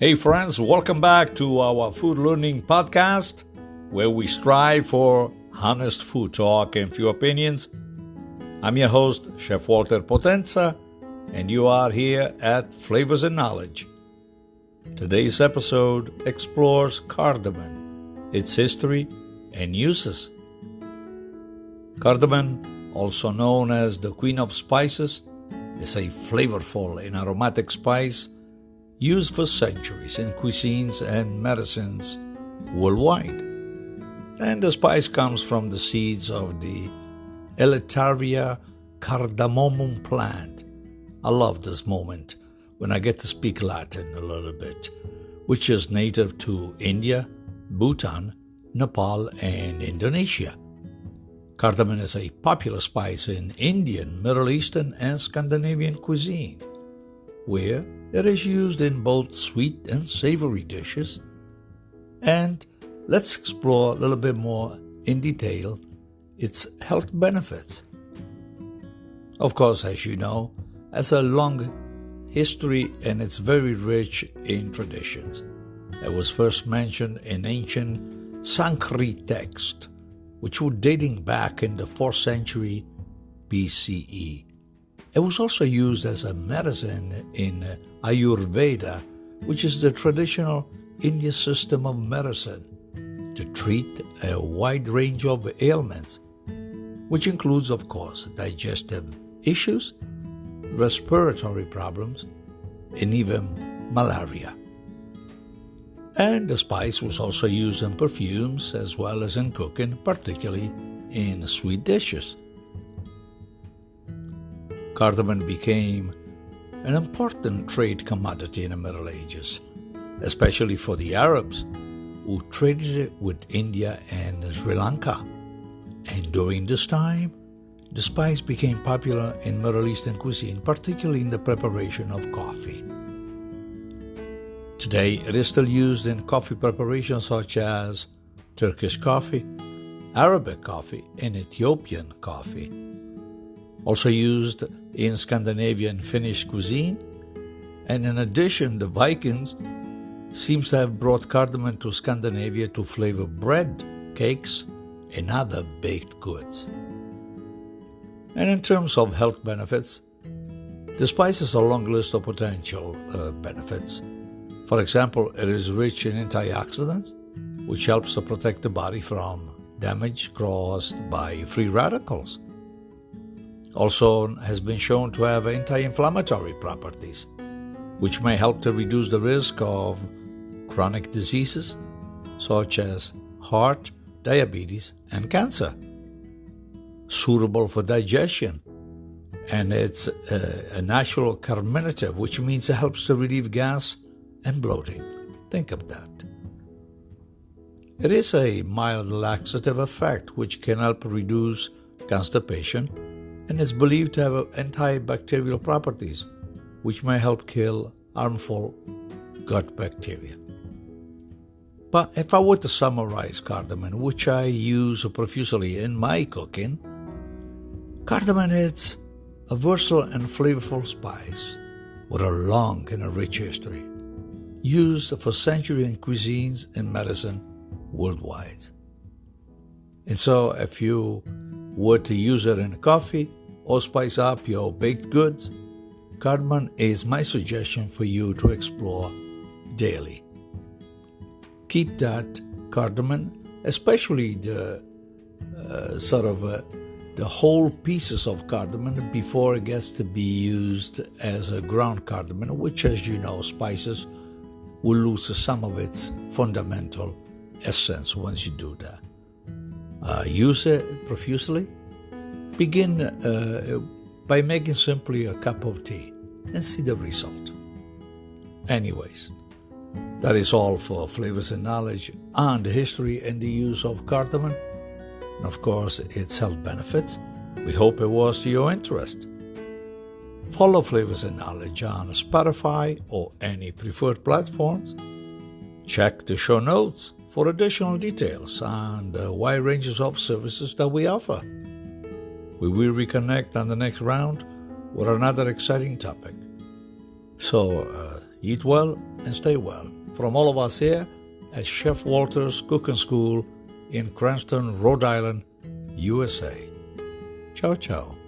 Hey friends, welcome back to our food learning podcast where we strive for honest food talk and few opinions. I'm your host, Chef Walter Potenza, and you are here at Flavors and Knowledge. Today's episode explores cardamom, its history and uses. Cardamom, also known as the Queen of Spices, is a flavorful and aromatic spice used for centuries in cuisines and medicines worldwide. And the spice comes from the seeds of the Eleutheria cardamomum plant. I love this moment when I get to speak Latin a little bit, which is native to India, Bhutan, Nepal, and Indonesia. Cardamom is a popular spice in Indian, Middle Eastern, and Scandinavian cuisine, where it is used in both sweet and savory dishes. And let's explore a little bit more in detail its health benefits. Of course, as you know, it has a long history and it's very rich in traditions. It was first mentioned in ancient Sanskrit text, which were dating back in the 4th century BCE. It was also used as a medicine in Ayurveda, which is the traditional Indian system of medicine to treat a wide range of ailments, which includes, of course, digestive issues, respiratory problems, and even malaria. And the spice was also used in perfumes as well as in cooking, particularly in sweet dishes. Cardamom became an important trade commodity in the Middle Ages, especially for the Arabs who traded it with India and Sri Lanka. And during this time, the spice became popular in Middle Eastern cuisine, particularly in the preparation of coffee. Today, it is still used in coffee preparations such as Turkish coffee, Arabic coffee, and Ethiopian coffee. Also used in Scandinavian Finnish cuisine, and in addition, the Vikings seems to have brought cardamom to Scandinavia to flavor bread, cakes, and other baked goods. And in terms of health benefits, the spice has a long list of potential benefits. For example, it is rich in antioxidants, which helps to protect the body from damage caused by free radicals. Also has been shown to have anti-inflammatory properties, which may help to reduce the risk of chronic diseases such as heart, diabetes, and cancer. Suitable for digestion, and it's a natural carminative, which means it helps to relieve gas and bloating. Think of that. It is a mild laxative effect which can help reduce constipation, and is believed to have antibacterial properties, which may help kill harmful gut bacteria. But if I were to summarize cardamom, which I use profusely in my cooking, cardamom is a versatile and flavorful spice with a long and a rich history, used for centuries in cuisines and medicine worldwide. And so if you were to use it in coffee or spice up your baked goods, cardamom is my suggestion for you to explore daily. Keep that cardamom, especially the the whole pieces of cardamom, before it gets to be used as a ground cardamom, which, as you know, spices will lose some of its fundamental essence once you do that. Use it profusely. Begin by making simply a cup of tea and see the result. Anyways, that is all for Flavors and Knowledge on the history and the use of cardamom, and of course its health benefits. We hope it was to your interest. Follow Flavors and Knowledge on Spotify or any preferred platforms. Check the show notes for additional details on the wide ranges of services that we offer. We will reconnect on the next round with another exciting topic. So Eat well and stay well. From all of us here at Chef Walter's Cooking School in Cranston, Rhode Island, USA. Ciao, ciao.